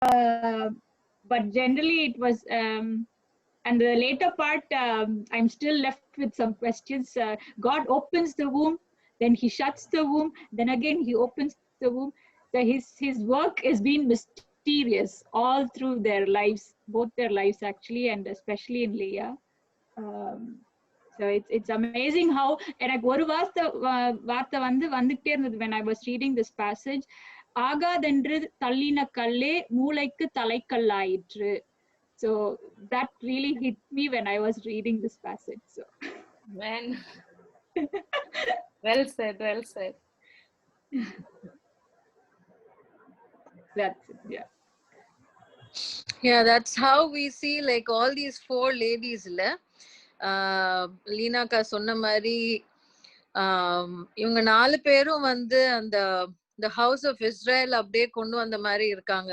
but generally it was, and the later part, I'm still left with some questions. God opens the womb, then he shuts the womb, then again he opens the womb. So his work has been mysterious all through their lives, both their lives actually, and especially in Leah. So it's amazing how எனக்கு ஒரு வார்த்தை வந்துகிட்டே இருந்தது when I was reading this passage. ஆகாதென்று தள்ளின கல்லே மூளைக்கு தலைக்கல்லாயிற்று. So that really hit me when I was reading this passage. So man, well said, well said. That's it, yeah. Yeah, that's how we see like all these four ladies illa லீனாக்கா சொன்ன மாதிரி இவங்க 4 பேரும் வந்து அந்த the house of Israel அப்படியே கொண்டு வந்த மாதிரி இருக்காங்க.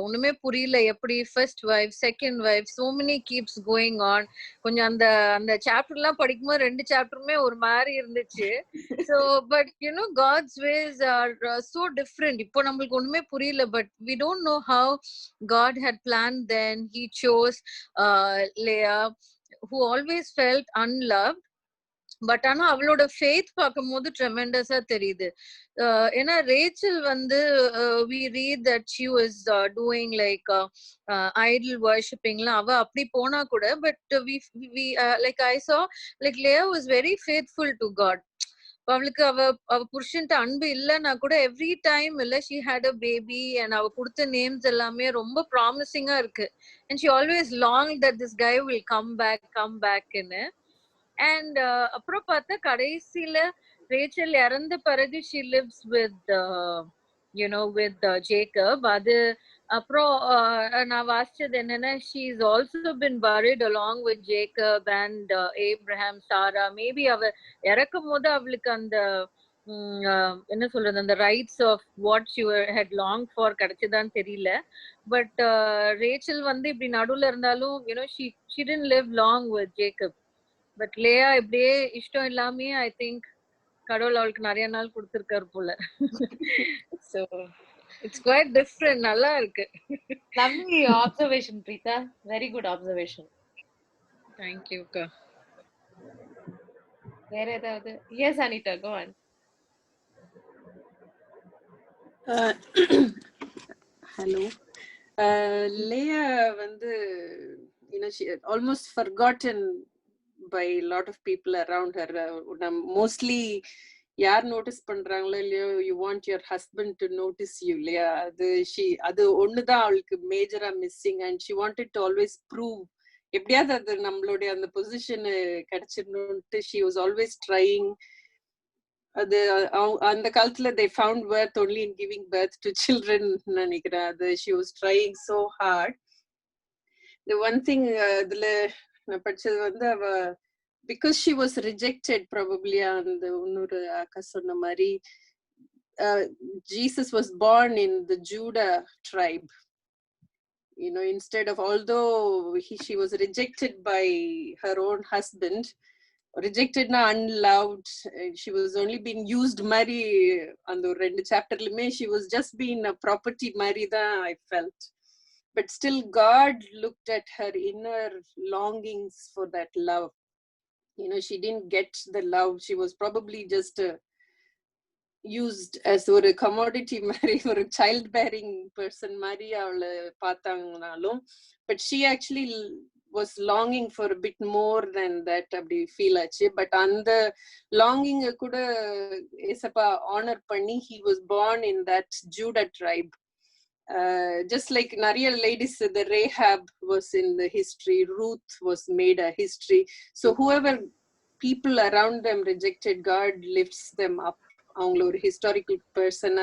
ஒண்ணுமே புரியல எப்படி first wife second wife so many keeps going on. கொஞ்சம் அந்த அந்த சாப்டர் எல்லாம் படிக்கும்போது 2 சாப்டருமே ஒரு மாதிரி இருந்துச்சு. So but you know God's ways are so different. இப்போ நம்மளுக்கு ஒண்ணுமே புரியல, but we don't know how God had planned. Then he chose Leah, who always felt unloved. But ஆனா அவளோட ஃபெய்த் பார்க்கும்போது ட்ரெமெண்டஸா தெரியுது. ஏன்னா ரேச்சல் வந்து we read that she was doing like idol worshippingலாம் அவ அப்படி போனா கூட, but we like I saw like Leah was very faithful to God. அவளுக்கு அவ புருஷன்ட்ட அன்பு இல்லைன்னா கூட எவ்ரி டைம் இல்ல she had a baby and அவ கொடுத்த நேம்ஸ் எல்லாமே ரொம்ப ப்ராமிசிங்கா இருக்கு. and she always longed that this guy will come back ன்னு. and அப்புறம் பார்த்தா கடைசியில ரேச்சல் இறந்த பிறகு she lives with with Jacob. அது அப்புறம் நான் வாசிச்சது என்னன்னா she is also been buried along with Jacob and Abraham, Sarah. Maybe அவ இறக்கும் போது அவளுக்கு அந்த என்ன சொல்றது அந்த rights of what she had longed for கிடைச்சதான்னு தெரியல. பட் ரேச்சல் வந்து இப்படி நடுவுல இருந்தாலும் she didn't live long with Jacob. But Leah இப்படியே இஷ்டம் இல்லாமே ஐ திங்க் கடவுள் அவளுக்கு நிறைய நாள் கொடுத்திருக்காரு போல. So it's quite different. நல்லா இருக்கு. Lovely observation, Preeta. Very good observation. Thank you ka. வேற ஏதாவது? Yes Anita, go on. Hello. Leah வந்து she almost forgotten by a lot of people around her. Mostly யார் நோட்டீஸ் பண்றாங்களோ இல்லையோ you want your husband to notice you இல்லையா, அது ஒண்ணுதான் அவளுக்கு மேஜரா missing. and she wanted to always prove எப்படியாவது அது நம்மளுடைய அந்த position கிடைச்சிடணும்ட்டு she was always trying. அது அந்த காலத்துல they found worth only in giving birth to children நினைக்கிறேன். அது she was trying so hard. the one thing அதுல நான் படிச்சது வந்து அவ because she was rejected probably and இன்னொரு அக்கா சொன்ன மாதிரி Jesus was born in the Judah tribe, instead of, although she was rejected by her own husband, rejected na unloved, she was only being used mari and rendu chapter lume she was just being a property mari da I felt. But still God looked at her inner longings for that love. She didn't get the love. She was probably just used as a commodity mari, or a childbearing person mari avla paathangalum. But she actually was longing for a bit more than that, abdi feel achu. But அந்த longing kuda esappa honor panni he was born in that Judah tribe. Just like nariya ladies, the Rahab was in the history, Ruth was made a history. So whoever people around them rejected, God lifts them up. அவங்கள ஒரு historical person,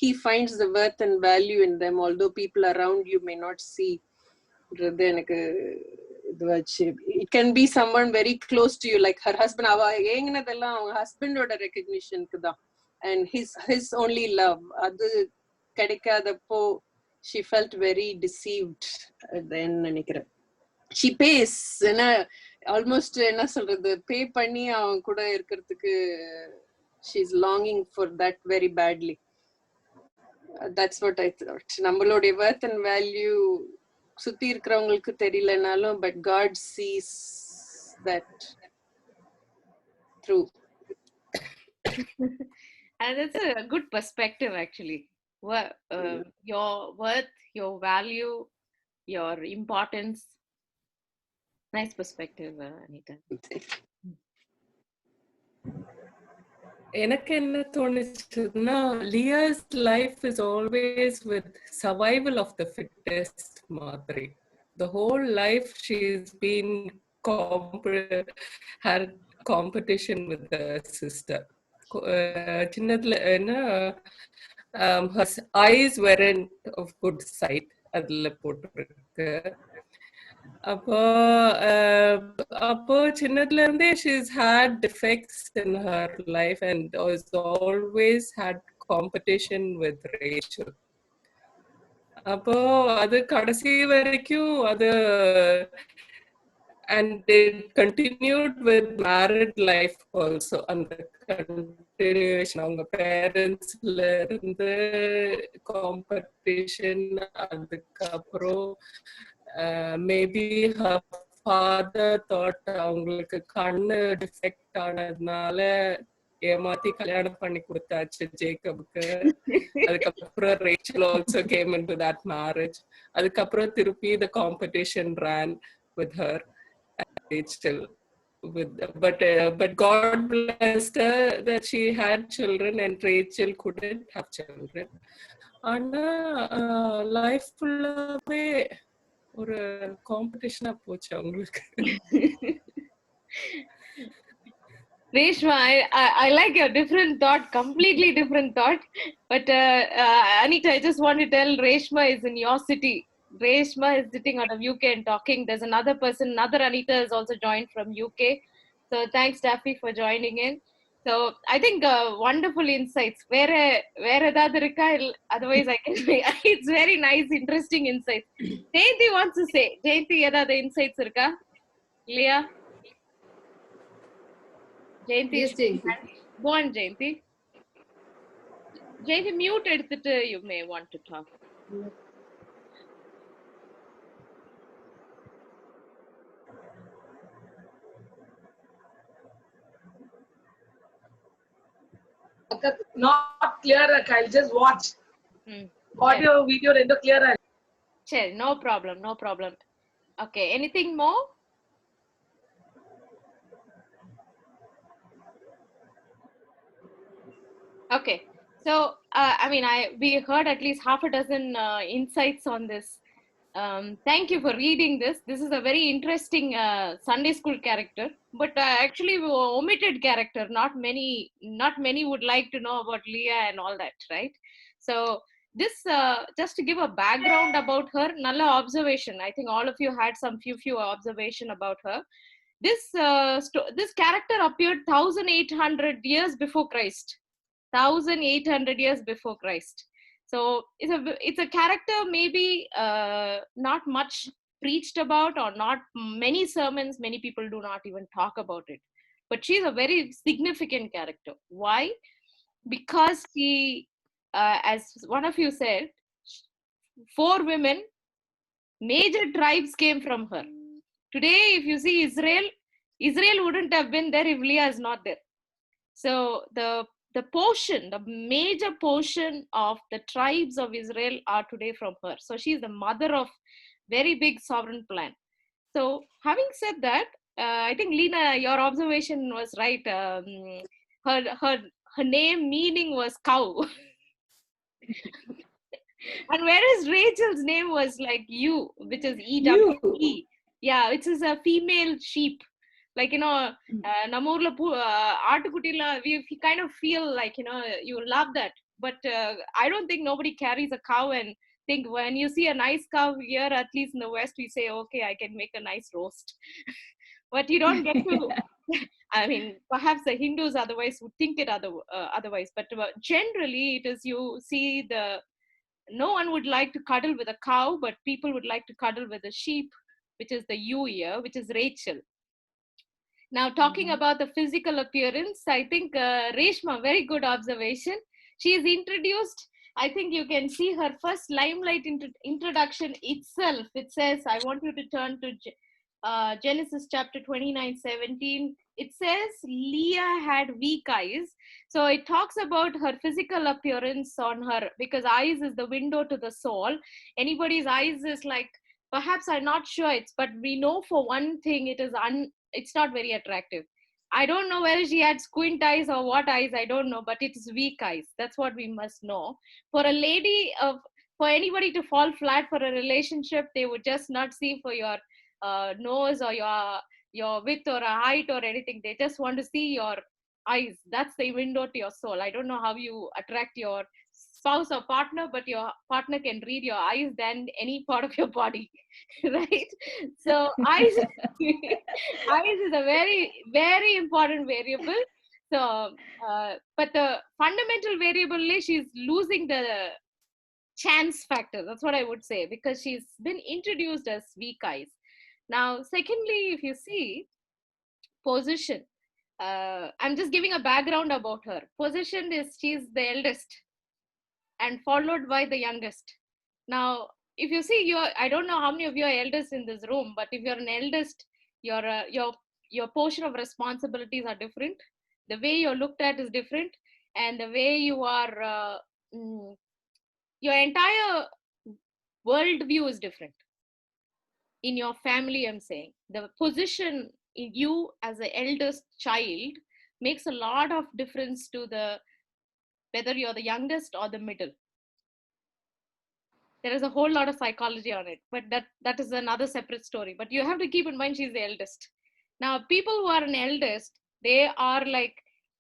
he finds the worth and value in them, although people around you may not see. எனக்கு இதுவாச்சு. It can be someone very close to you, like her husband. அவ ஏங்கினதெல்லாம் அவங்க ஹஸ்பண்டோட ரெகக்னிஷனுக்கு தான், and his only love. அது கிடைக்காதப்போ she felt very deceived then நினைக்கிறேன். she pays almost என்ன சொல்றது பே பண்ணி அவன் கூட இருக்கிறதுக்கு she's longing for that very badly. That's what I thought. நம்மளுடைய worth and value சுத்தி இருக்கிறவங்களுக்கு தெரியலனாலும் but God sees that through. And that's a good perspective, actually. Your worth, your value, your importance. Nice perspective, Anita. எனக்கு என்ன தோணுச்சுன்னா Leah's life is always with survival of the fittest மாதிரி. The whole life she is been her competition with the sister. சின்னதுல என்ன her eyes weren't of good sight அதுல போட்டிருக்கு. அப்போ சின்னதுல இருந்தே she's had defects in her life and has always had competition with Rachel. அப்போ அது கடைசி வரைக்கும் அது and it continued with married life also. அந்த continuation அவங்க பேரண்ட்ஸ்ல இருந்து காம்படிஷன், அதுக்கப்புறம் மேபி her father thought அவங்களுக்கு கண்ணு டிஃபெக்ட் ஆனதுனால ஏமாத்தி கல்யாணம் பண்ணி கொடுத்தாச்சு ஜேக்கபுக்கு. அதுக்கப்புறம் Rachel also came into that marriage. அதுக்கப்புறம் திருப்பி the competition ran with her and Rachel. But God blessed her that she had children and Rachel couldn't have children. ஆனா லைஃப் ஃபுல்லாவே ஒரு காம்படிஷனா போச்சு அவங்களுக்கு. Reshma, I like your different thought, completely different thought. But Anita, I just want to tell Reshma is in your city. Reshma is sitting out of UK and talking. There's another person, another Anita has also joined from UK. So thanks, Daffy, for joining in. So I think wonderful insights. Where edad irukka? Otherwise, I can. It's very nice, interesting insights. Jayanti wants to say. Jayanti, edad insights irukka? Leah? Jayanti Yes, is Jayanti. Go on, Jayanti. Jayanti, mute edutittu you may want to talk. Not clear. I'll just watch. Audio, video, rendo clear. Sure, no problem, no problem. Okay, anything more? Okay, so I mean, we heard at least half a dozen insights on this. Thank you for reading this. This is a very interesting Sunday school character, but actually omitted character. Not many would like to know about Leah and all that, right? So this just to give a background about her, nalla observation. I think all of you had some few observation about her. This character appeared 1800 years before Christ. 1800 years before Christ. So it's a character maybe not much preached about, or not many sermons, many people do not even talk about it. But she's a very significant character. Why? Because she, as one of you said, 4 women, major tribes came from her. Today, if you see Israel wouldn't have been there if Leah is not there. So the major portion of the tribes of Israel are today from her. So she's the mother of very big sovereign plan. So having said that, I think Lena, your observation was right. Her name meaning was cow. And whereas Rachel's name was like you, which is E-W-E. Yeah, which is a female sheep. Like, you know, Namurla Atukutila, we kind of feel like, you know, you love that. But I don't think nobody carries a cow and think when you see a nice cow here, at least in the West, we say, okay, I can make a nice roast. But you don't get to, I mean, perhaps the Hindus otherwise would think it otherwise. But generally, it is you see no one would like to cuddle with a cow, but people would like to cuddle with a sheep, which is the ewe here, which is Rachel. Now, talking about the physical appearance, I think Reshma, very good observation. She is introduced. I think you can see her first limelight introduction itself. It says, I want you to turn to Genesis chapter 29:17. It says Leah had weak eyes. So it talks about her physical appearance on her, because eyes is the window to the soul. Anybody's eyes is like, perhaps I'm not sure, but we know for one thing, it's not very attractive. I don't know whether she had squint eyes or what eyes, I don't know, but it's weak eyes. That's what we must know. For a lady, for anybody to fall flat for a relationship, they would just not see for your nose or your width or a height or anything. They just want to see your eyes. That's the window to your soul. I don't know how you attract your spouse or partner, but your partner can read your eyes than any part of your body. Right? So eyes is a very, very important variable. So but the fundamental variable is she's losing the chance factor. That's what I would say, because she's been introduced as weak eyes. Now, secondly, if you see position, I'm just giving a background about her. Position is she's the eldest and followed by the youngest. Now, if you see, I don't know how many of you are eldest in this room, but if you're an eldest, your portion of responsibilities are different. The way you're looked at is different, and the way you are, your entire worldview is different. In your family, I'm saying the position in you as the eldest child makes a lot of difference to whether you're the youngest or the middle. There is a whole lot of psychology on it, but that is another separate story. But you have to keep in mind she's the eldest. Now, people who are an eldest, they are like,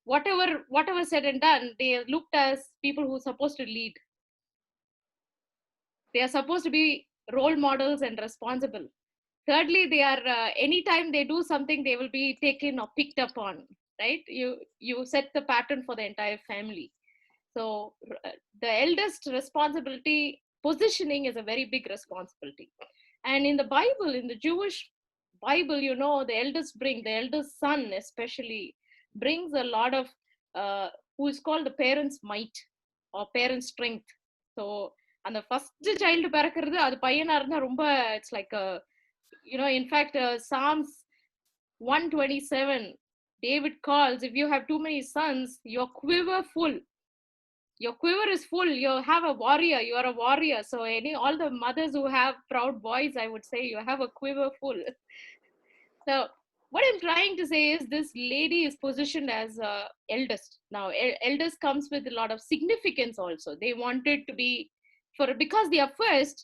whatever said and done, they are looked as people who are supposed to lead. They are supposed to be role models and responsible. Thirdly, they are anytime they do something, they will be taken or picked up on, right? You set the pattern for the entire family. So the eldest responsibility, positioning, is a very big responsibility. And in the Bible, in the Jewish Bible, you know, the eldest son especially brings a lot of who is called the parents' might or parents' strength. So and the first child பிறக்கிறது அது பையனா இருந்தா ரொம்ப, it's like a, you know, in fact, Psalms 127, David calls, if you have too many sons, your quiver full. Your quiver is full. You have a warrior. You are a warrior. So all the mothers who have proud boys, I would say, you have a quiver full. So what I'm trying to say is this lady is positioned as eldest. Now, eldest comes with a lot of significance also. They wanted to be, because they are first,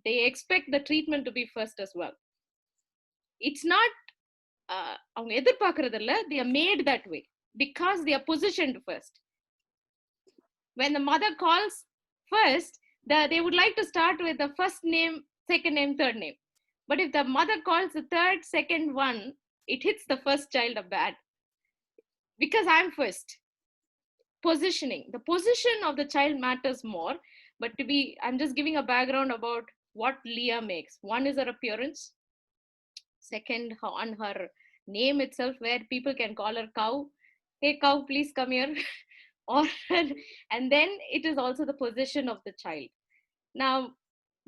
they expect the treatment to be first as well. It's not, அவங்க எதிர்பார்க்கறது இல்ல, they are made that way because they are positioned first. When the mother calls first, they would like to start with the first name, second name, third name. But if the mother calls the third, second one, it hits the first child bad. Because I'm first. Positioning. The position of the child matters more. But I'm just giving a background about what Leah makes. One is her appearance. Second, on her name itself, where people can call her cow. Hey, cow, please come here. And then it is also the position of the child. Now,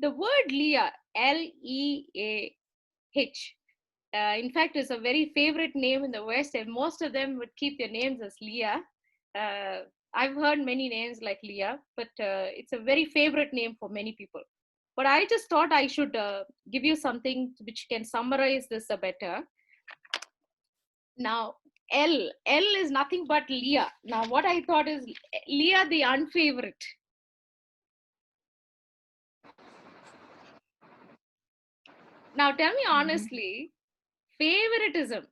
the word Leah, Leah, in fact, is a very favorite name in the West, and most of them would keep their names as Leah. I've heard many names like Leah, but it's a very favorite name for many people. But I just thought I should give you something which can summarize this a better. Now, L is nothing but Leah. Now, what I thought is Leah the unfavorite. Now, tell me honestly, favoritism,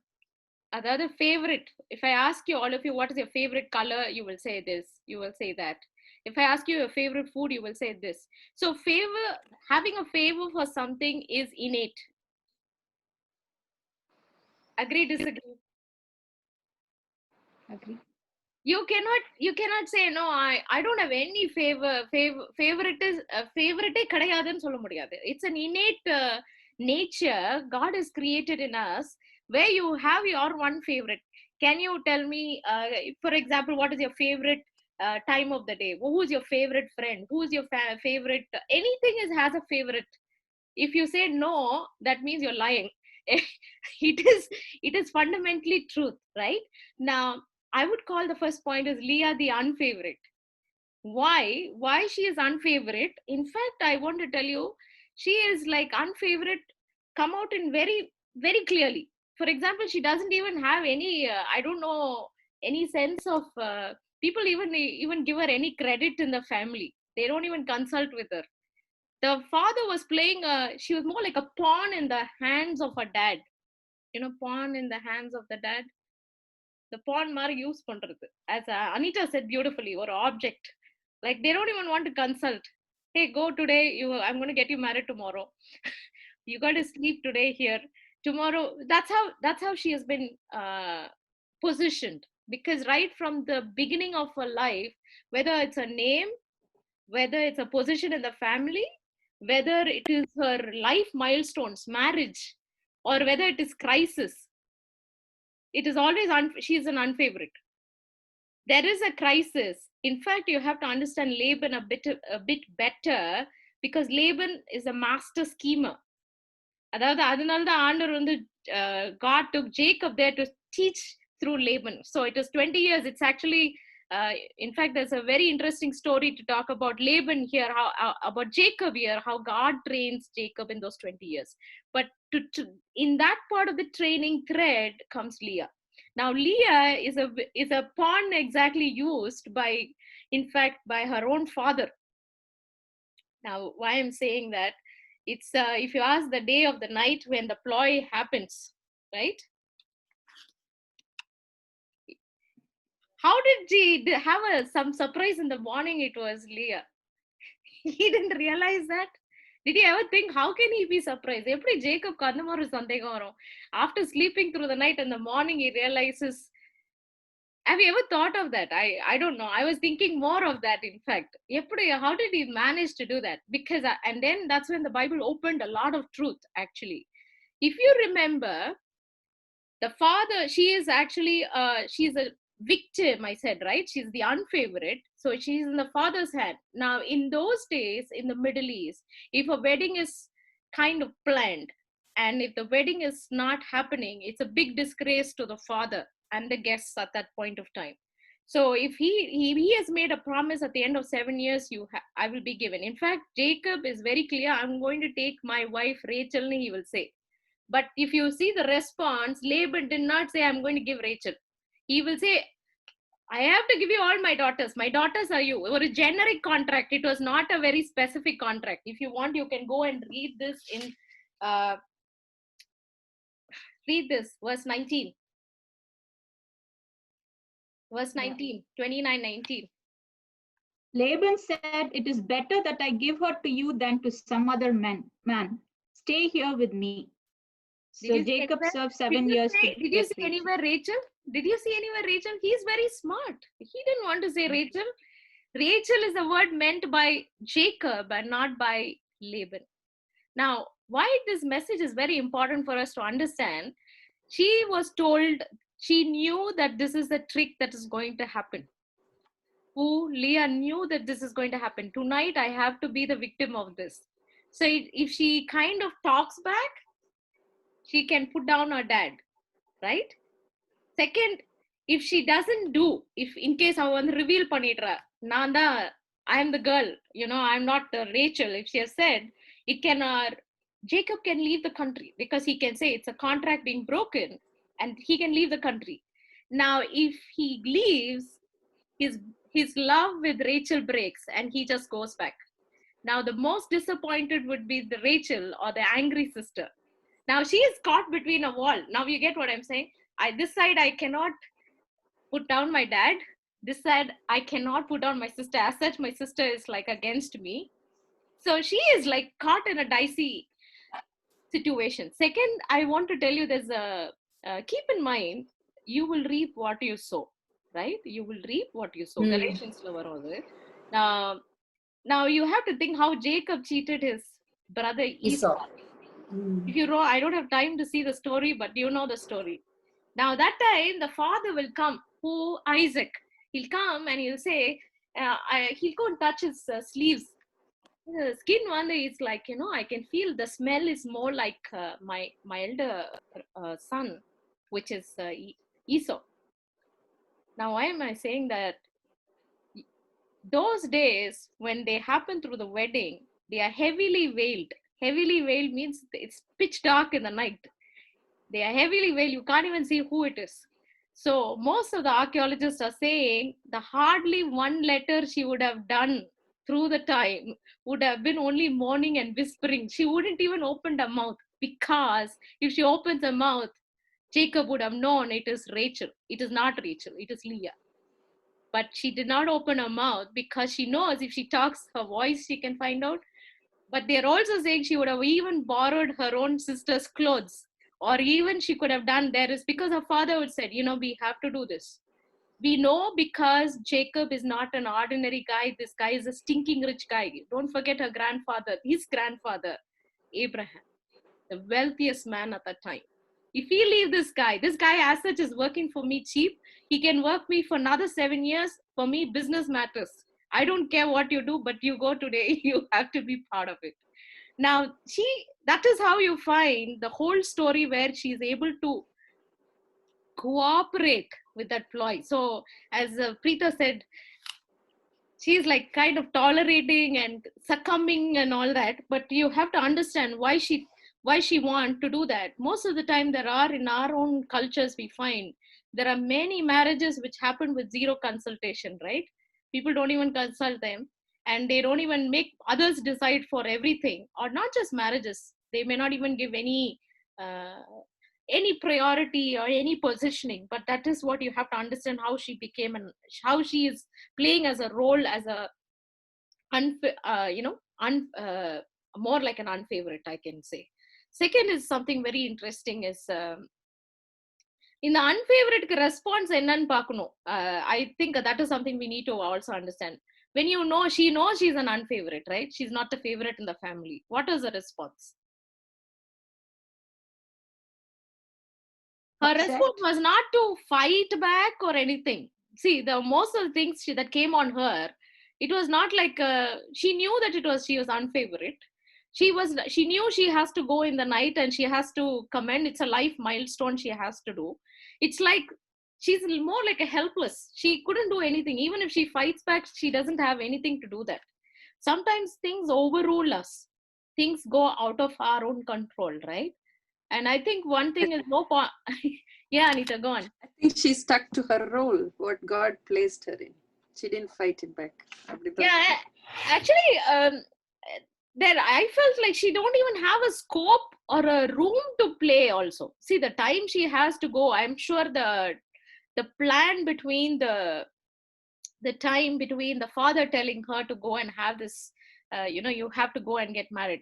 another favorite. If I ask you, all of you, what is your favorite color? You will say this, you will say that. If I ask you your favorite food, you will say this. So having a favor for something is innate. Agree, disagree? Agree. You cannot say, no, I don't have any favorite கிடையாதுன்னு சொல்ல முடியாது. It's an innate nature God has created in us, where you have your one favorite. Can you tell me, for example, what is your favorite time of the day? Who's your favorite friend? Who's your favorite? Anything has a favorite. If you say no, that means you're lying. It is fundamentally truth, right? Now, I would call the first point is Leah the unfavorite. Why she is unfavorite? In fact, I want to tell you, she is like unfavorite come out in very, very clearly. For example, she doesn't even have any I don't know, any sense of people even give her any credit in the family. They don't even consult with her. The father was playing she was more like a pawn in the hands of her dad. Pawn in the hands of the dad. The pawn mari use பண்றது, as Anita said beautifully, or object. Like they don't even want to consult. Hey, go today, I'm going to get you married tomorrow. You got to sleep today here, tomorrow. That's how she has been positioned. Because right from the beginning of her life, whether it's a name, whether it's a position in the family, whether it is her life milestones, marriage, or whether it is crisis, it is always she is an unfavorite. There is a crisis. In fact, you have to understand Laban a bit better, because Laban is a master schemer. அதாவது அதனால தான் ஆண்டவர் வந்து God took Jacob there to teach through Laban. So it is 20 years. It's actually in fact, there's a very interesting story to talk about Laban here, about Jacob here, how God trains Jacob in those 20 years. But in that part of the training thread comes Leah. Now, Leah is a pawn exactly used by, in fact, by her own father. Now, why I'm saying that, it's if you ask the day of the night when the ploy happens, right? How did he have some surprise in the morning? It was Leah. He didn't realize that. Did you ever think, how can he be surprised? Eppadi Jacob ku andha mari sandegam varum? After sleeping through the night, in the morning he realizes. Have you ever thought of that? I don't know. I was thinking more of that, in fact. How did he manage to do that? Because, and then that's when the Bible opened a lot of truth, actually. If you remember, the father, she is actually, she's a victim, I said, right? She's the unfavorite. So she's in the father's hand. Now, in those days, in the Middle East, if a wedding is kind of planned, and if the wedding is not happening, it's a big disgrace to the father and the guests at that point of time. So if he has made a promise at the end of 7 years, I will be given. In fact, Jacob is very clear, I'm going to take my wife Rachel, he will say. But if you see the response, Laban did not say, I'm going to give Rachel. He will say, I have to give you all my daughters. My daughters are you. It was a generic contract. It was not a very specific contract. If you want, you can go and read this in read this, verse 19. Verse 19, 29:19. Laban said, it is better that I give her to you than to some other man. Stay here with me. So Jacob served 7 years. Did you see anywhere Rachel? Did you see anywhere Rachel? He's very smart. He didn't want to say Rachel. Rachel is a word meant by Jacob and not by Laban. Now, why this message is very important for us to understand. She was told, she knew that this is the trick that is going to happen. Leah knew that this is going to happen. Tonight, I have to be the victim of this. So if she kind of talks back, she can put down her dad, right? Second, if she doesn't do, if in case I want to reveal panidra, Nanda, I am the girl, I'm not Rachel. If she has said, it can, Jacob can leave the country, because he can say it's a contract being broken and he can leave the country. Now, if he leaves, his love with Rachel breaks and he just goes back. Now, the most disappointed would be the Rachel, or the angry sister. Now, she is caught between a wall. Now, you get what I'm saying? This side, I cannot put down my dad. This side, I cannot put down my sister. As such, my sister is like against me. So she is like caught in a dicey situation. Second, I want to tell you, there's keep in mind, you will reap what you sow, right? You will reap what you sow. Galatians now you have to think how Jacob cheated his brother Esau. If you know, I don't have time to see the story, but you know the story. Now that time, the father will come, Isaac. He'll come and he'll say, he'll go and touch his sleeves. The skin one is like, I can feel the smell is more like my elder son, which is Esau. Now, why am I saying that? Those days when they happen through the wedding, they are heavily veiled. Heavily veiled means it's pitch dark in the night. They are heavily veiled. You can't even see who it is. So most of the archaeologists are saying the hardly one letter she would have done through the time would have been only mourning and whispering. She wouldn't even open her mouth, because if she opens her mouth, Jacob would have known it is Rachel. It is not Rachel, it is Leah. But she did not open her mouth because she knows if she talks her voice, she can find out. But they're also saying she would have even borrowed her own sister's clothes, or even she could have done there is because her father would said, we have to do this. We know because Jacob is not an ordinary guy. This guy is a stinking rich guy. Don't forget her grandfather, his grandfather, Abraham, the wealthiest man at that time. If we leave this guy as such is working for me cheap. He can work me for another 7 years. For me, business matters. I don't care what you do, but you go today, you have to be part of it. Now, that is how you find the whole story where she is able to cooperate with that ploy. So, as Preeta said, she's like kind of tolerating and succumbing and all that, but you have to understand why she want to do that. Most of the time there are, in our own cultures, we find there are many marriages which happen with zero consultation, right? People don't even consult them, and they don't even make others decide for everything. Or not just marriages, they may not even give any priority or any positioning. But that is what you have to understand, how she became and how she is playing as a role as a more like an unfavorite, I can say. Second is something very interesting is in the unfavorite response என்னன்னு பார்க்கணும். I think that is something we need to also understand. When she knows she's an unfavorite, right? She's not the favorite in the family. What is the response? Her response was not to fight back or anything. See, the most of the things that came on her, it was not like she knew that she was unfavorite. She knew she has to go in the night and she has to commend. It's a life milestone she has to do. It's like she's more like a helpless. She couldn't do anything. Even if she fights back, she doesn't have anything to do that. Sometimes things overrule us. Things go out of our own control, right? And I think one thing is yeah, Anita, go on. I think she stuck to her role, what God placed her in. She didn't fight it back. Yeah, actually, there I felt like she don't even have a scope or a room to play also. See, the time she has to go, I'm sure the plan between the time between the father telling her to go and have this, you have to go and get married.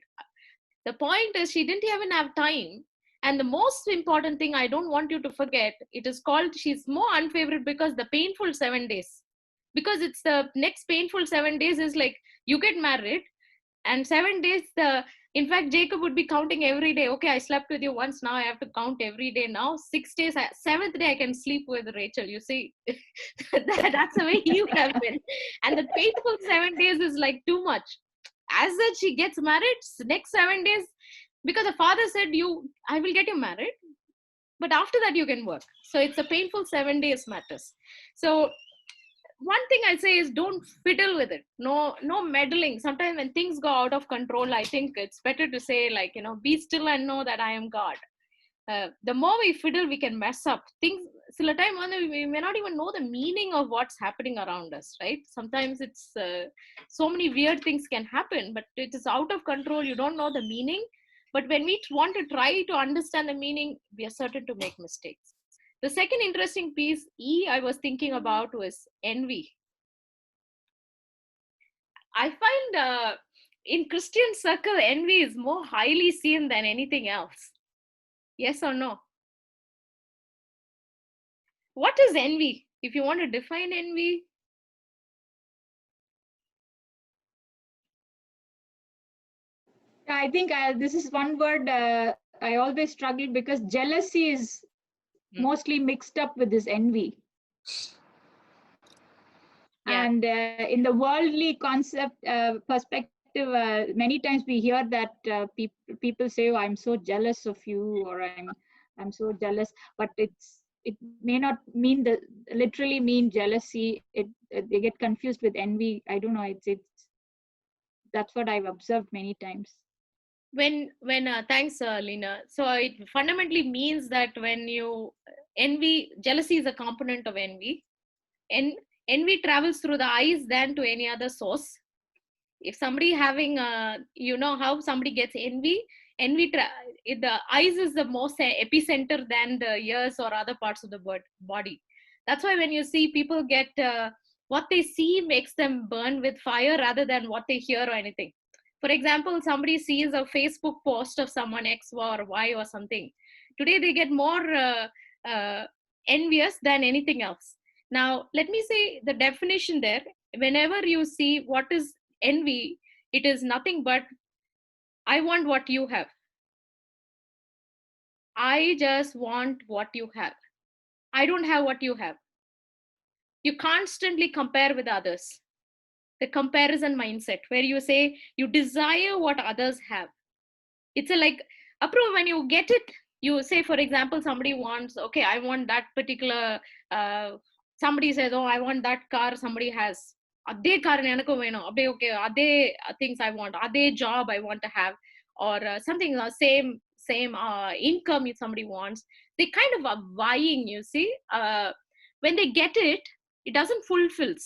The point is she didn't even have time. And the most important thing I don't want you to forget, it is called, she's more unfavorite because the painful 7 days. Because it's the next painful 7 days is like you get married, and 7 days in fact Jacob would be counting every day. Okay, I slept with you once, now I have to count every day. Now 6 days, 7th day I can sleep with Rachel. You see, that's the way he would have been. And the painful 7 days is like too much. As that she gets married, next 7 days, because the father said, I will get you married, but after that you can work. So it's a painful 7 days matters. So one thing I say is don't fiddle with it. No meddling. Sometimes when things go out of control, I think it's better to say, like, be still and know that I am God. The more we fiddle, we can mess up things. Till a time when we may not even know the meaning of what's happening around us, right? Sometimes it's so many weird things can happen, but it is out of control. You don't know the meaning. But when we want to try to understand the meaning, we are certain to make mistakes. The second interesting piece I was thinking about was envy. I find in Christian circle, envy is more highly seen than anything else. Yes or no? What is envy? If you want to define envy. I think this is one word I always struggle, because jealousy is mostly mixed up with this envy. Yeah. And in the worldly concept perspective, many times we hear that people say, oh, I'm so jealous of you, or I'm so jealous, but it may not mean the literally mean jealousy. They get confused with envy. I don't know. It's that's what I've observed many times. When thanks, Lena. So it fundamentally means that when you envy, jealousy is a component of envy. En- Envy travels through the eyes than to any other source. If somebody having you know how somebody gets envy, the eyes is the most epicenter than the ears or other parts of the body. That's why when you see people get what they see makes them burn with fire rather than what they hear or anything. For example, somebody sees a Facebook post of someone X or Y or something, today they get more uh, envious than anything else. Now let me say the definition there. Whenever you see what is envy, it is nothing but I want what you have. I just want what you have. I don't have what you have. You constantly compare with others. The comparison mindset where you say you desire what others have. It's a like approve when you get it. You say, for example, somebody wants, okay, I want that particular somebody says, oh, I want that car somebody has. அதே car எனக்கும் வேணும் அப்படியே okay அதே things I want அதே job I want to have or something same income if somebody wants. They kind of are vying, you see. When they get it, it doesn't fulfills.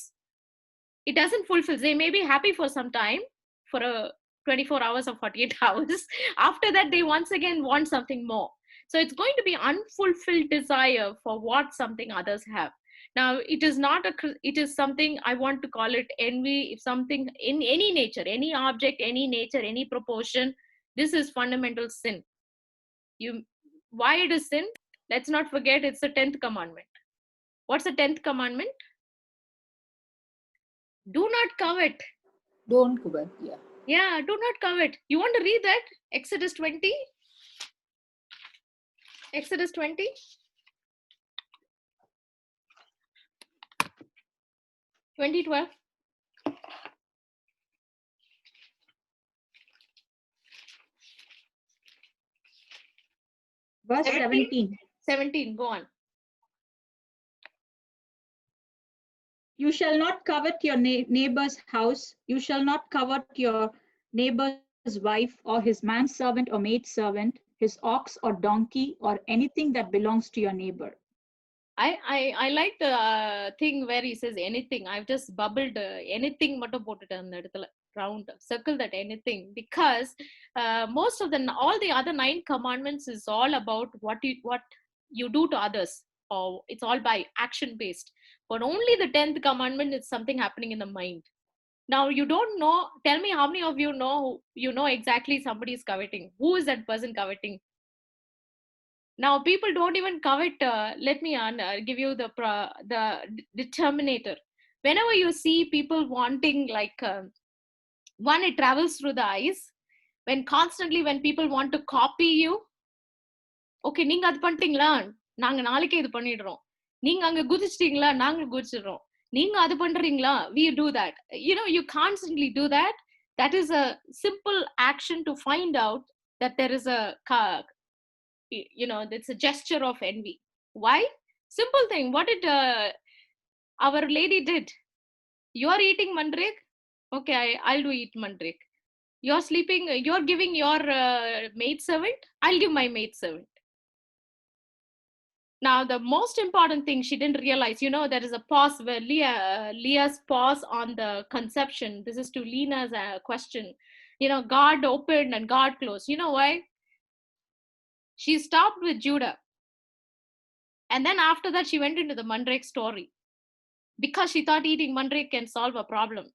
It doesn't fulfill. They may be happy for some time, for a 24 hours or 48 hours. After that, they once again want something more. So it's going to be unfulfilled desire for what something others have. Now it is not it is something I want to call it envy. If something in any nature, any object, any nature, any proportion, this is fundamental sin. Why it is sin? Let's not forget, it's the 10th commandment. What's the 10th commandment? Do not covet. Don't covet. Yeah, do not covet. You want to read that? Exodus 20. Exodus 20. Verse 17. 17, go on. You shall not covet your neighbor's house. You shall not covet your neighbor's wife, or his manservant or maidservant, his ox or donkey, or anything that belongs to your neighbor. I like the thing where he says anything. I've just bubbled anything மட்டும் போட்டுட்டேன் அந்த இடத்துல round circle that anything, because most of all the other 9 commandments is all about what you do to others, or it's all by action based. But only the 10th commandment is something happening in the mind. Now you don't know. Tell me how many of you know exactly somebody is coveting. Who is that person coveting? Now people don't even covet. Let me give you the determinator. Whenever you see people wanting, like one, it travels through the eyes. When people want to copy you, okay, நீங்க அது பண்ணிட்டீங்களா, நாங்க நாளைக்கே இது பண்ணிடுறோம். நீங்க அங்க குதிச்சிட்டீங்களா, நாங்க குதிச்சிடுறோம். நீங்க அது பண்றீங்களா, we do that. You constantly do that. That is a simple action to find out that there is it's a gesture of envy. Why? Simple thing. What did our lady did? You are eating mandrake, okay, I'll do eat mandrake. You're sleeping, you're giving your maid servant, I'll give my maid servant. Now the most important thing she didn't realize, there is a pause where Leah's pause on the conception. This is to Lena's question. God opened and God closed. You know why? She stopped with Judah, and then after that she went into the mandrake story, because she thought eating mandrake can solve a problem.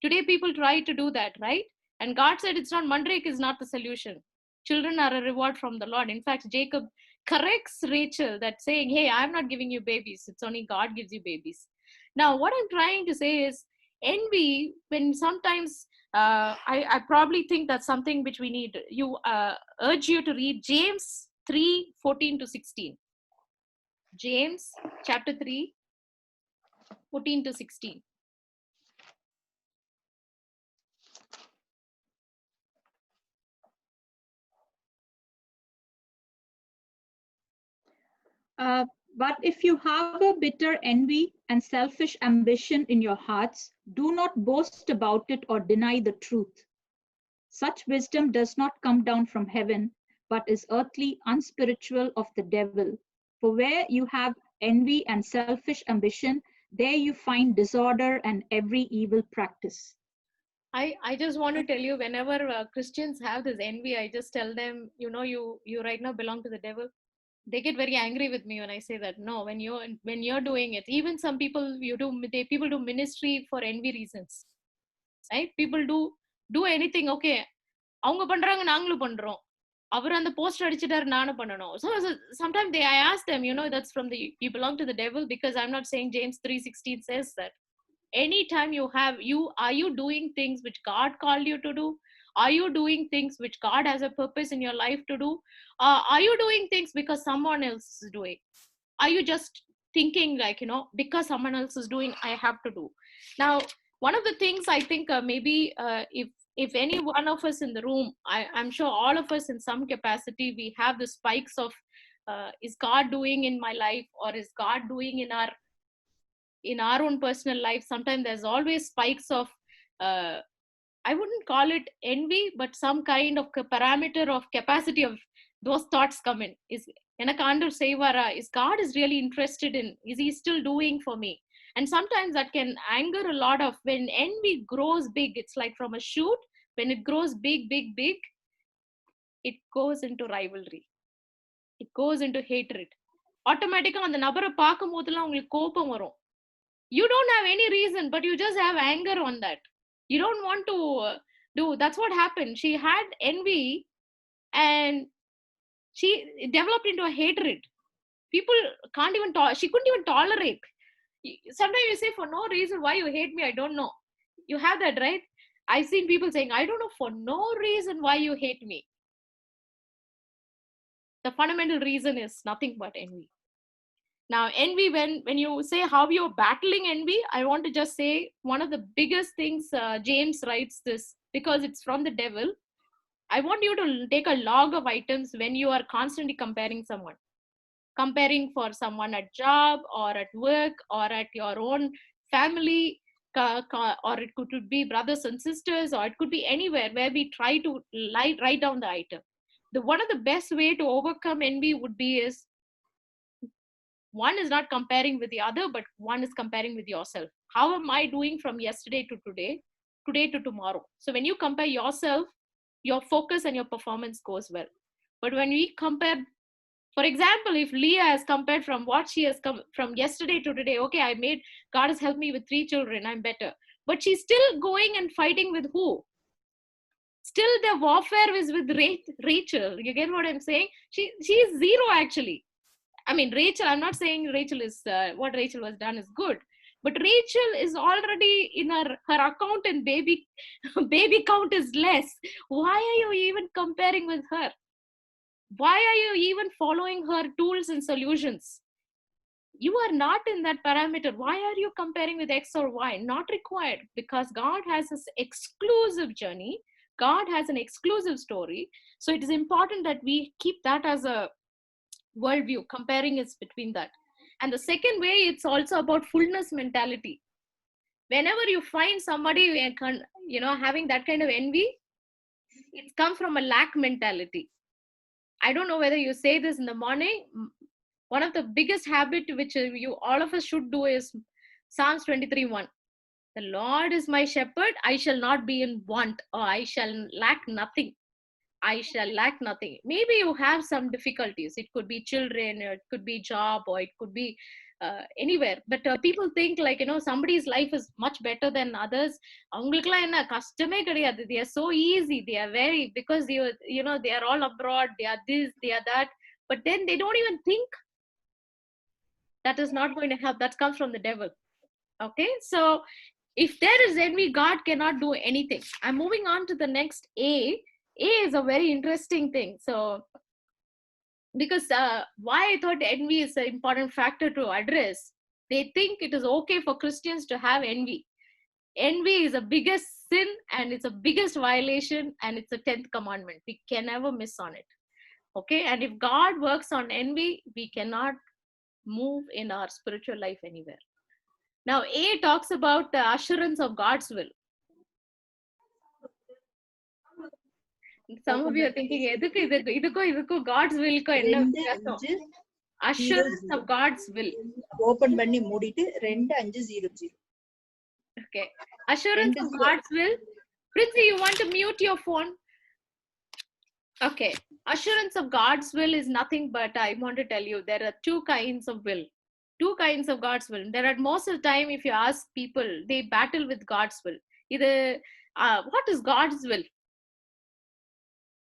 Today people try to do that, right? And God said it's not, mandrake is not the solution. Children are a reward from the Lord. In fact, Jacob corrects Rachel that saying, hey, I'm not giving you babies, it's only God gives you babies. Now what I'm trying to say is, envy, when sometimes I probably think that's something which we need. Urge you to read James 3:14 to 16. James chapter 3, 14 to 16. But if you harbor bitter envy and selfish ambition in your hearts, do not boast about it or deny the truth. Such wisdom does not come down from heaven, but is earthly, unspiritual, of the devil. For where you have envy and selfish ambition, there you find disorder and every evil practice. I just want to tell you, whenever Christians have this envy, I just tell them, you right now belong to the devil. They get very angry with me when I say that. No, when you're doing it, even some people people do ministry for envy reasons, right? People do anything. Okay, அவங்க பண்றாங்க நாங்களும் பண்றோம், அவர் அந்த poster அடிச்சிட்டாரு நானும் பண்ணணும். So sometimes I ask them, that's from you belong to the devil, because I'm not saying James 3:16 says that. Anytime are you doing things which God called you to do? Are you doing things which God has a purpose in your life to do? Are you doing things because someone else is doing? Are you just thinking like, because someone else is doing, I have to do? Now, one of the things I think maybe if any one of us in the room, I'm sure all of us in some capacity, we have the spikes of is God doing in my life, or is God doing in our own personal life? Sometimes there's always spikes of I wouldn't call it envy, but some kind of parameter of capacity of those thoughts come in. Is God is really interested in, is he still doing for me? And sometimes that can anger a lot of, when envy grows big, it's like from a shoot, when it grows big, it goes into rivalry, it goes into hatred. Automatically அந்த நபரை பார்க்கும் போதெல்லாம் உங்களுக்கு கோபம் வரும். You don't have any reason, but you just have anger on that. You don't want to do. That's what happened. She had envy and she developed into a hatred. People can't even she couldn't even tolerate. Sometimes you say, for no reason, why you hate me, I don't know. You have that, right? I've seen people saying, I don't know, for no reason why you hate me. The fundamental reason is nothing but envy. Now, envy, when you say how you're battling envy, I want to just say one of the biggest things, James writes this, because it's from the devil. I want you to take a log of items when you are constantly comparing someone. Comparing for someone at job or at work or at your own family, or it could be brothers and sisters, or it could be anywhere where we try to write down the item. One of the best way to overcome envy would be is, one is not comparing with the other, but one is comparing with yourself. How am I doing from yesterday to today to tomorrow? So when you compare yourself, your focus and your performance goes well. But when we compare, for example, if Leah has compared from what she has come from yesterday to today, okay, God has helped me with 3 children, I'm better. But she's still going and fighting with who? Still the warfare is with Rachel. You get what I'm saying? She is zero actually. I mean, Rachel, I'm not saying Rachel is, what Rachel has done is good, but Rachel is already in her account and baby count is less. Why are you even comparing with her? Why are you even following her tools and solutions? You are not in that parameter. Why are you comparing with X or Y? Not required, because God has this exclusive journey. God has an exclusive story. So it is important that we keep that as a worldview. Comparing is between that. And the second way, it's also about fullness mentality. Whenever you find somebody having that kind of envy, it's come from a lack mentality. I don't know whether you say this in the morning. One of the biggest habit which all of us should do is Psalms 23:1. The Lord is my shepherd, I shall not be in want, or I shall lack nothing. I shall lack nothing. Maybe you have some difficulties. It could be children, or it could be job, or it could be anywhere. But people think like, somebody's life is much better than others. They are so easy. They are very, because they are all abroad. They are this, they are that. But then they don't even think. That is not going to help. That comes from the devil. Okay, so if there is envy, God cannot do anything. I'm moving on to the next A. A is a very interesting thing. So, because why I thought envy is an important factor to address, they think it is okay for Christians to have envy. Envy is the biggest sin, and it's the biggest violation, and it's the 10th commandment. We can never miss on it. Okay, and if God works on envy, we cannot move in our spiritual life anywhere. Now, A talks about the assurance of God's will. Some of you are thinking, idukku God's will ko enna vyathyasam? Assurance of God's will. Open பண்ணி மூடிட்டு 2500. Okay. Assurance of God's will. Princy, you want to mute your phone? Okay. Assurance of God's will is nothing but, I want to tell you, there are two kinds of will. Two kinds of God's will. There are most of the time, if you ask people, they battle with God's will. Either, what is God's will?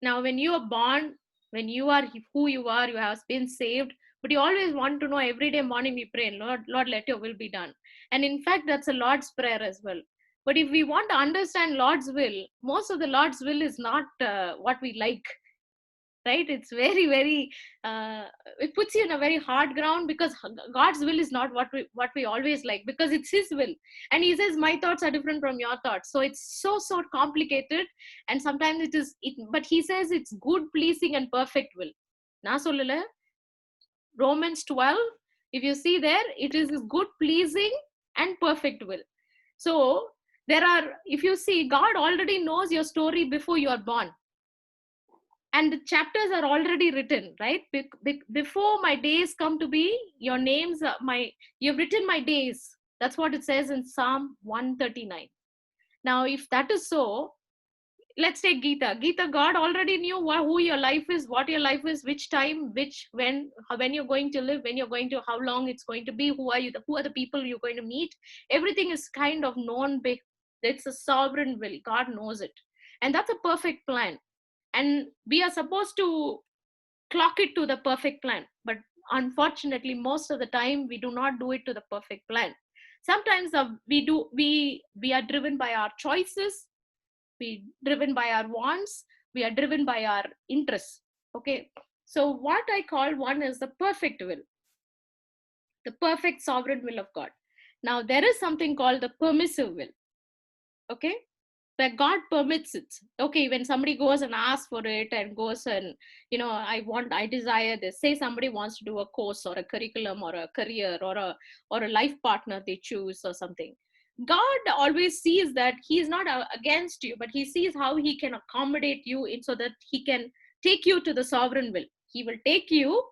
Now, when you are born, when you are who you are, you have been saved, but you always want to know every day morning we pray, Lord, let your will be done. And in fact, that's a Lord's prayer as well. But if we want to understand Lord's will, most of the Lord's will is not what we like, right? It's very, very, it puts you in a very hard ground, because God's will is not what we always like, because it's His will. And He says, my thoughts are different from your thoughts. So it's so complicated. And sometimes but He says it's good, pleasing, and perfect will. Na sollala, Romans 12, if you see there, it is good, pleasing, and perfect will. So if you see, God already knows your story before you are born. And the chapters are already written, right? Before my days come to be, your names, you've written my days. That's what it says in Psalm 139. Now, if that is so, let's take Gita. Gita, God already knew who your life is, what your life is, which time, when you're going to live, when you're going to, how long it's going to be, who are the people you're going to meet. Everything is kind of known. It's a sovereign will. God knows it. And that's a perfect plan. And we are supposed to clock it to the perfect plan. But unfortunately, most of the time, we do not do it to the perfect plan. Sometimes we are driven by our choices. We are driven by our wants. We are driven by our interests. Okay. So what I call one is the perfect will. The perfect sovereign will of God. Now, there is something called the permissive will. Okay. Where God permits it. Okay, when somebody goes and asks for it and goes and, I desire this. Say somebody wants to do a course or a curriculum or a career or a life partner they choose or something. God always sees that He is not against you, but He sees how He can accommodate you so that He can take you to the sovereign will. He will take you.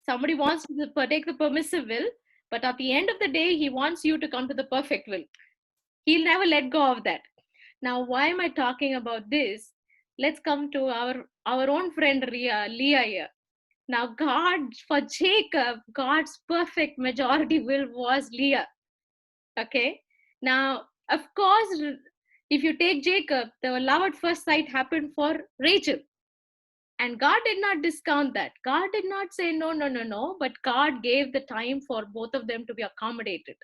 Somebody wants to take the permissive will, but at the end of the day, He wants you to come to the perfect will. He'll never let go of that. Now, why am I talking about this? Let's come to our own friend Leah here. Now, for Jacob, God's perfect majority will was Leah. Okay. Now, of course, if you take Jacob, the love at first sight happened for Rachel. And God did not discount that. God did not say no, but God gave the time for both of them to be accommodated.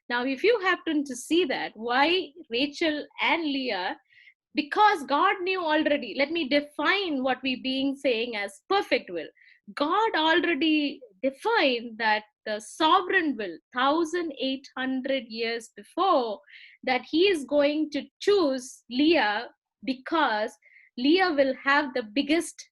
Now, if you happen to see that, why Rachel and Leah? Because God knew already. Let me define what we being saying as perfect will. God already defined that the sovereign will, 1,800 years before, that He is going to choose Leah because Leah will have the biggest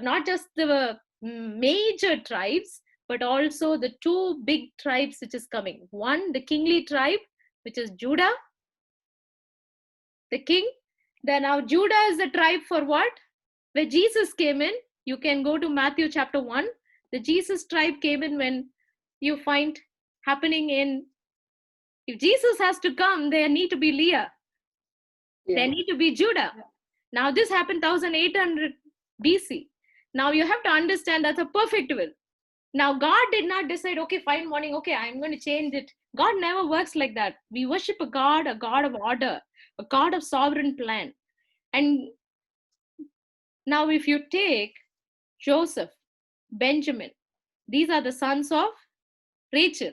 not just the major tribes, but also the two big tribes which is coming. One, the kingly tribe, which is Judah, the king. Then now Judah is the tribe for what? Where Jesus came in. You can go to Matthew chapter 1. The Jesus tribe came in when you find happening in, if Jesus has to come, there need to be Leah. Yeah. There need to be Judah. Yeah. Now this happened 1800 BC. Now you have to understand that's a perfect will. Now God did not decide, okay, fine morning, okay, I'm going to change it. God never works like that. We worship a God of order, a God of sovereign plan. And now if you take Joseph, Benjamin, these are the sons of Rachel.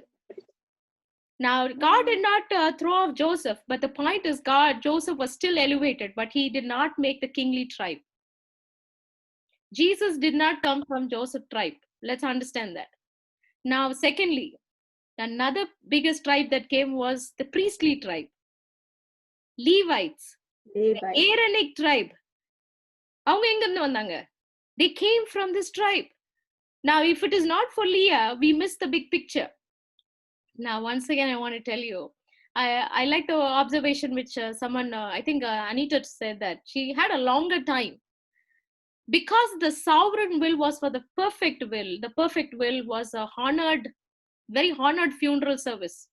Now God did not throw off Joseph, but the point is Joseph was still elevated, but he did not make the kingly tribe. Jesus did not come from Joseph tribe. Let's understand that. Now, secondly, another biggest tribe that came was the priestly tribe. Levites. The Aaronic tribe. They came from this tribe. Now, if it is not for Leah, we miss the big picture. Now, once again, I want to tell you, I like the observation which someone, I think Anita said, that she had a longer time. Because the sovereign will was for the perfect will was a honored, very honored funeral service.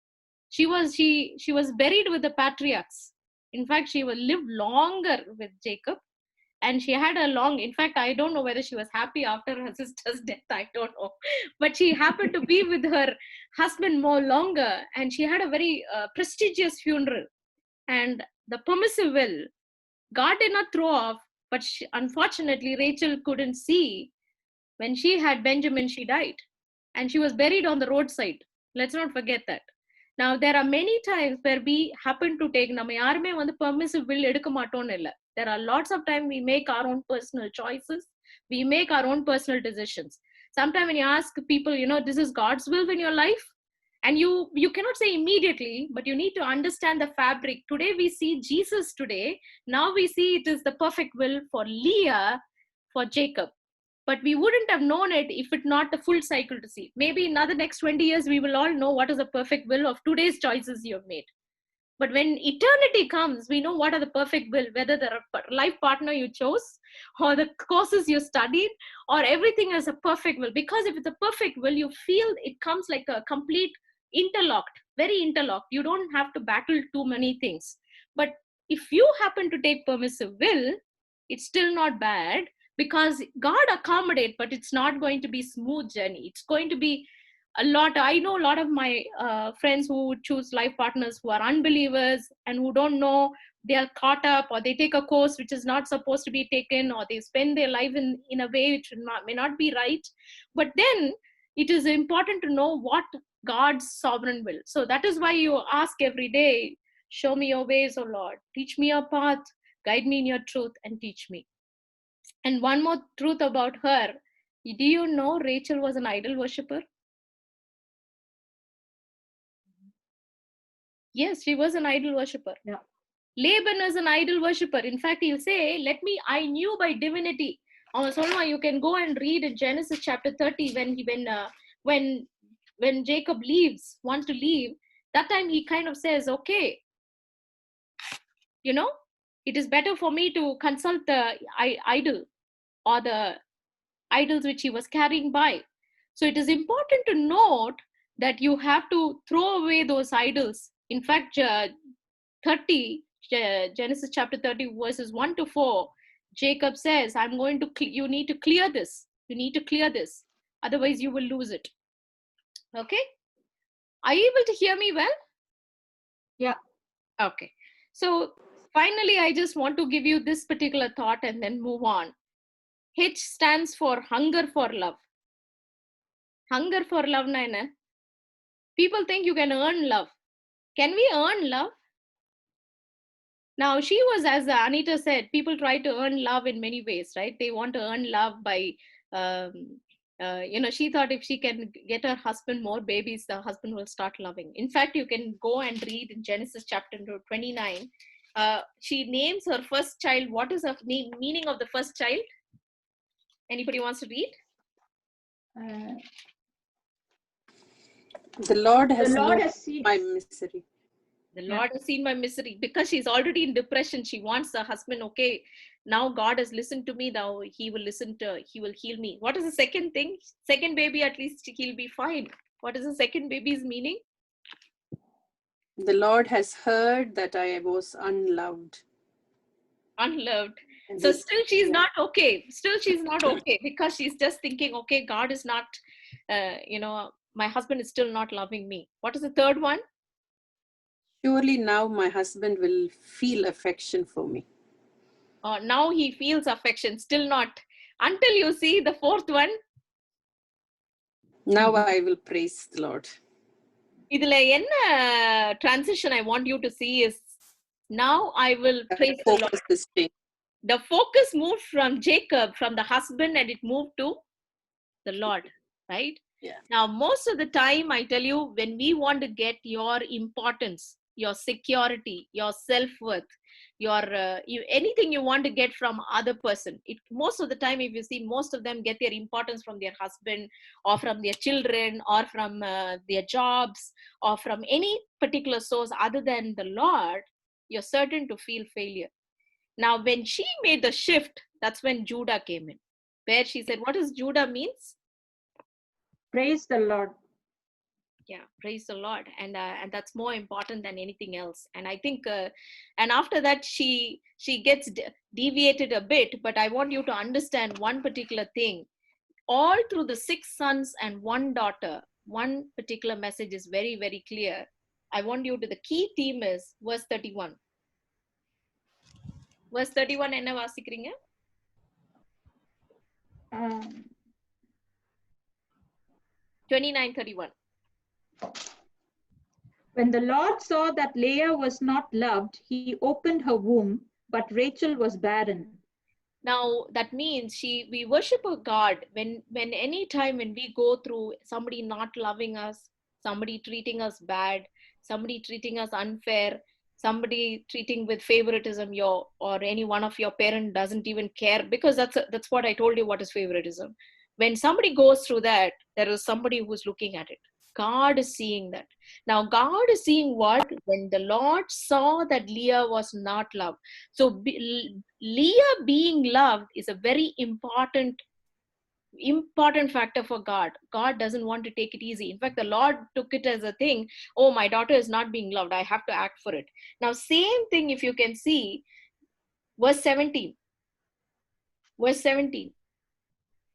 She was buried with the patriarchs. In fact, she will live longer with Jacob, and she had a long, in fact, I don't know whether she was happy after her sister's death, I don't know, but she happened to be with her husband more longer, and she had a very prestigious funeral. And the permissive will, God did not throw off, but unfortunately Rachel couldn't see. When she had Benjamin, she died, and she was buried on the roadside. Let's not forget that. Now, there are many times where we happen to take, நம்ம யாருமே வந்து permissive will எடுக்க மாட்டோம்னு இல்லை. There are lots of time we make our own personal choices. We make our own personal decisions. Sometimes when you ask people, this is God's will in your life, and you cannot say immediately, but you need to understand the fabric. Today we see Jesus today. Now we see it is the perfect will for Leah, for Jacob. But we wouldn't have known it if it not the full cycle to see. Maybe in another next 20 years, we will all know what is the perfect will of today's choices you have made. But when eternity comes, we know what are the perfect will, whether the life partner you chose, or the courses you studied, or everything is a perfect will. Because if it's a perfect will, you feel it comes like a complete interlocked, very interlocked. You don't have to battle too many things. But if you happen to take permissive will, it's still not bad, because God accommodate, but it's not going to be smooth journey. It's going to be a lot. I know a lot of my friends who choose life partners who are unbelievers and who don't know, they are caught up, or they take a course which is not supposed to be taken, or they spend their life in a way which may not be right. But then it is important to know what God's sovereign will. So that is why you ask every day, show me your ways, O Lord, teach me your path, guide me in your truth, and teach me. And one more truth about her. Do you know Rachel was an idol worshipper? Yes, she was an idol worshipper. Yeah. Laban is an idol worshipper. In fact, he'll say, I knew by divinity. You can go and read in Genesis chapter 30 when Jacob wants to leave, that time he kind of says, okay, it is better for me to consult the idol or the idols which he was carrying by. So it is important to note that you have to throw away those idols. In fact, Genesis chapter 30 verses 1-4, Jacob says, you need to clear this. You need to clear this. Otherwise you will lose it. Okay. Are you able to hear me well? Yeah. Okay. So finally, I just want to give you this particular thought and then move on. H stands for hunger for love. Hunger for love, Naina. People think you can earn love. Can we earn love? Now, she was, as Anita said, people try to earn love in many ways, right? They want to earn love by, she thought if she can get her husband more babies, the husband will start loving. In fact, you can go and read in Genesis chapter 29. She names her first child. What is the meaning of the first child? Anybody wants to read? The Lord has seen my misery. The Lord has seen my misery. Because she's already in depression, she wants a husband. Okay, now God has listened to me. Now he will heal me. What is the second thing? Second baby, at least he'll be fine. What is the second baby's meaning? The Lord has heard that I was unloved. Unloved. So still she's not okay. Still she's not okay, because she's just thinking, okay, God is not, my husband is still not loving me. What is the third one? Surely now my husband will feel affection for me. Now he feels affection, still not. Until you see the fourth one. Now I will praise the Lord. Idhula enna transition I want you to see is, now I will praise the Lord. The focus moved from Jacob, from the husband, and it moved to the Lord, right? Yeah. Now, most of the time, I tell you, when we want to get your importance, your security, your self-worth, your anything you want to get from other person. Most of the time, if you see, most of them get their importance from their husband or from their children or from their jobs or from any particular source other than the Lord. You're certain to feel failure. Now, when she made the shift, that's when Judah came in, where she said, what does Judah means? Praise the Lord. Yeah, praise the Lord. And that's more important than anything else. And I think, and after that, she gets deviated a bit, but I want you to understand one particular thing. All through the 6 sons and 1 daughter, one particular message is very, very clear. I want you to, the key theme is verse 31. Verse 31 என்ன வாசிக்கிறீங்க? 29:31. When the Lord saw that Leah was not loved, he opened her womb, but Rachel was barren. Now that means we worship a God when any time when we go through somebody not loving us, somebody treating us bad, somebody treating us unfair, somebody treating with favoritism, or any one of your parent doesn't even care, because that's what I told you, what is favoritism. When somebody goes through that, there is somebody who's looking at it. God is seeing that. Now God is seeing what? When the Lord saw that Leah was not loved. So Leah being loved is a very important factor for God. God doesn't want to take it easy. In fact, the Lord took it as a thing. Oh, my daughter is not being loved. I have to act for it. Now, same thing if you can see, verse 17. Verse 17.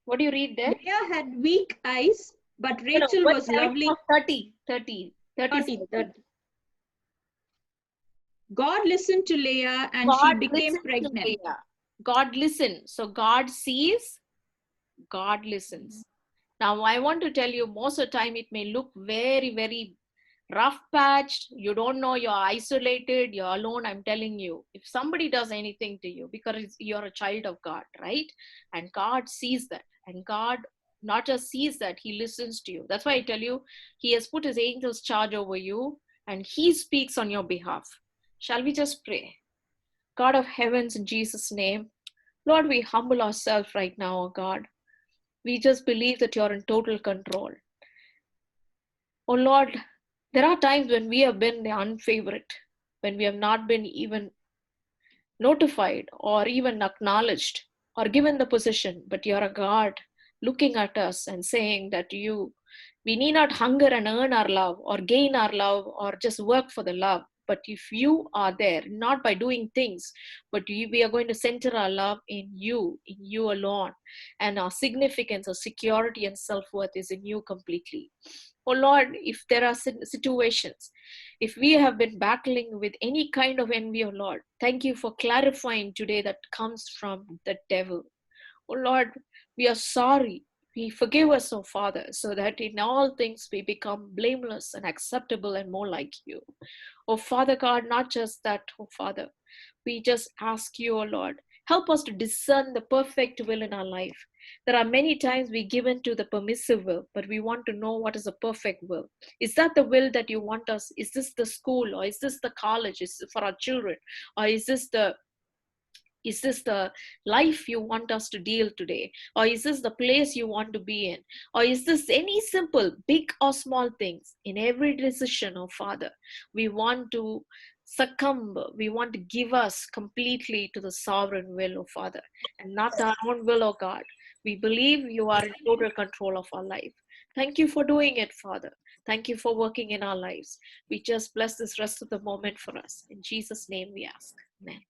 What do you read there? Leah had weak eyes, but Rachel was lovely. 30. God listened to Leah and God she became pregnant. God listened. So God sees, God listens. Now, I want to tell you, most of the time it may look very, very rough patched. You don't know, you're isolated, you're alone. I'm telling you, if somebody does anything to you, because you're a child of God, right? And God sees that. And God not just sees that, he listens to you. That's why I tell you, he has put his angels charge over you and he speaks on your behalf. Shall we just pray? God of heavens, in Jesus' name, Lord, we humble ourselves right now, oh God. We just believe that you're in total control. Oh Lord, there are times when we have been the unfavorite, when we have not been even notified or even acknowledged or given the position, but you're a God looking at us and saying that we need not hunger and earn our love or gain our love or just work for the love. But if you are there, not by doing things, but we are going to center our love in you alone. And our significance, our security and self-worth is in you completely. Oh Lord, if there are situations, if we have been battling with any kind of envy, oh Lord, thank you for clarifying today that comes from the devil. Oh Lord, we are sorry. We forgive us, oh Father, so that in all things we become blameless and acceptable and more like you. Oh Father God, not just that, oh Father, we just ask you, oh Lord, help us to discern the perfect will in our life. There are many times we give in to the permissive will, but we want to know what is the perfect will. Is that the will that you want us? Is this the school, or is this the college? Is it for our children? Or is this the life you want us to deal today? Or is this the place you want to be in? Or is this any simple, big or small things? In every decision, oh Father, we want to succumb, we want to give us completely to the sovereign will, oh Father, and not our own will, oh God. We believe you are in total control of our life. Thank you for doing it, Father. Thank you for working in our lives. We just bless this rest of the moment for us. In Jesus' name we ask. Amen.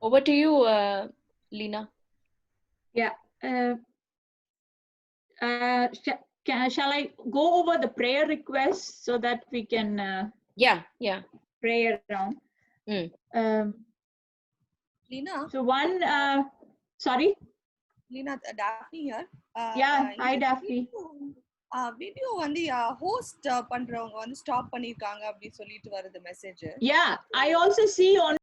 Over to you, Lena. Yeah. Shall I go over the prayer requests so that we can Yeah. pray around? Lena, So one, sorry? Lena, Daphne here. Yeah, hi Daphne. Video வந்து host பண்றவங்க வந்து stop பண்ணிருக்காங்க அப்படி சொல்லிட்டு வருது message. Yeah, I also see on